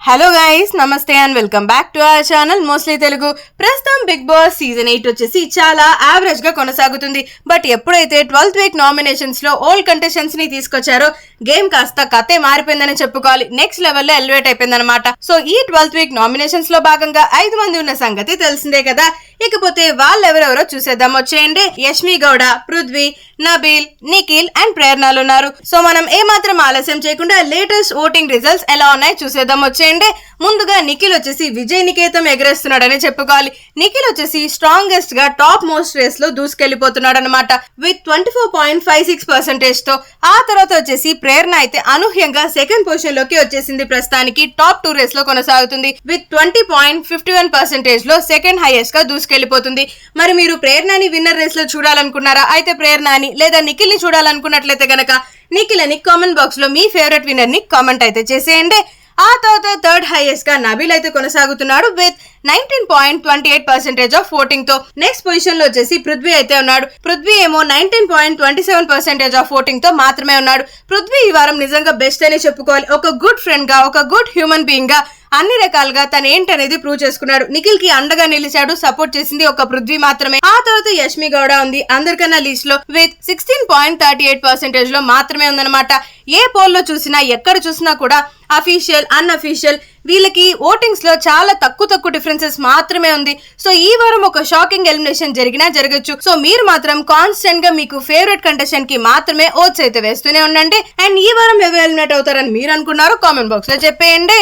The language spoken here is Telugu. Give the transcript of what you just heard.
హలో గైస్, నమస్తే and welcome back to our channel mostly Telugu. ప్రస్తుతం బిగ్ బాస్ సీజన్ 8 వచ్చేసి చాలా యావరేజ్ గా కొనసాగుతుంది. బట్ ఎప్పుడైతే 12th వీక్ నామినేషన్స్ లో ఓల్డ్ కంటెస్టెంట్స్ ని తీసుకొచ్చారో గేమ్ కాస్త కథే మారిపోయిందని చెప్పుకోవాలి. నెక్స్ట్ లెవెల్ లో ఎలివేట్ అయిపోయిందనమాట. సో ఈ 12th వీక్ నామినేషన్స్ లో భాగంగా 5 మంది ఉన్న సంగతి తెలిసిందే కదా. ఇకపోతే వాళ్ళెవరెవరో చూసేద్దాం వచ్చేయండి. యష్మి గౌడ, పృథ్వీ, నబీల్, నిఖిల్ అండ్ ప్రేరణలు ఉన్నారు. సో మనం ఏమాత్రం ఆలస్యం చేయకుండా లేటెస్ట్ ఓటింగ్ రిజల్ట్స్ ఎలా ఉన్నాయి చూసేద్దాం వచ్చేయండి. ముందుగా నిఖిల్ వచ్చేసి విజయ్ నికేతం ఎగరేస్తున్నాడని చెప్పుకోవాలి. నిఖిల్ వచ్చేసి స్ట్రాంగెస్ట్ గా టాప్ మోస్ట్ రేస్ లో దూసుకెళ్లిపోతున్నాడు అనమాట విత్ 24.56% తో. ఆ తర్వాత వచ్చేసి ప్రేరణ అయితే అనూహ్యంగా సెకండ్ పొజిషన్ లోకి వచ్చేసింది. ప్రస్తుతానికి టాప్ 2 రేస్ లో కొనసాగుతుంది విత్ 20.51% లో సెకండ్ హైయెస్ట్ గా దూసుకెళ్లిపోతుంది. మరి మీరు ప్రేరణని విన్నర్ రేస్ లో చూడాలనుకున్నారా? అయితే ప్రేరణని లేదా నిఖిల్ ని చూడాలనుకున్నట్లయితే గనక నిఖిల్ అని కామెంట్ బాక్స్ లో మీ ఫేవరెట్ విన్నర్ ని కామెంట్ అయితే చేసేయండి. ఆ తర్వాత థర్డ్ హైయెస్ట్ గా నబీల్ అయితే కొనసాగుతున్నాడు విత్ 19.28% ఆఫ్ ఓటింగ్ తో. నెక్స్ట్ పొజిషన్ లో వచ్చేసి పృథ్వీ అయితే ఉన్నాడు. పృథ్వీ ఏమో 19.27% ఆఫ్ ఓటింగ్ తో మాత్రమే ఉన్నాడు. పృథ్వీ ఈ వారం నిజంగా బెస్ట్ అనే చెప్పుకోవాలి. ఒక గుడ్ ఫ్రెండ్ గా, ఒక గుడ్ హ్యూమన్ బీయింగ్ గా అన్ని రకాలుగా తను ఏంటనేది ప్రూవ్ చేసుకున్నాడు. నిఖిల్ కి అండగా నిలిచాడు, సపోర్ట్ చేసింది ఒక పృథ్వీ మాత్రమే. ఆ తర్వాత యష్మి గౌడ ఉంది అందరికన్నా లీస్ట్ లో విత్ 16.38% లో మాత్రమే ఉందన్నమాట. ఏ పోల్ లో చూసినా, ఎక్కడ చూసినా కూడా అఫీషియల్, అన్అఫీషియల్ వీళ్ళకి ఓటింగ్స్ లో చాలా తక్కువ డిఫరెన్సెస్ మాత్రమే ఉంది. సో ఈ వారం ఒక షాకింగ్ ఎలిమినేషన్ జరిగినా జరగచ్చు. సో మీరు మాత్రం కాన్స్టెంట్ గా మీకు ఫేవరెట్ కంటెస్టెంట్ కి మాత్రమే ఓట్స్ అయితే వేస్తూనే ఉండండి. అండ్ ఈ వారం ఎవరు ఎలిమినేట్ అవుతారని మీరు అనుకున్నారో కామెంట్ బాక్స్ లో చెప్పేయండి.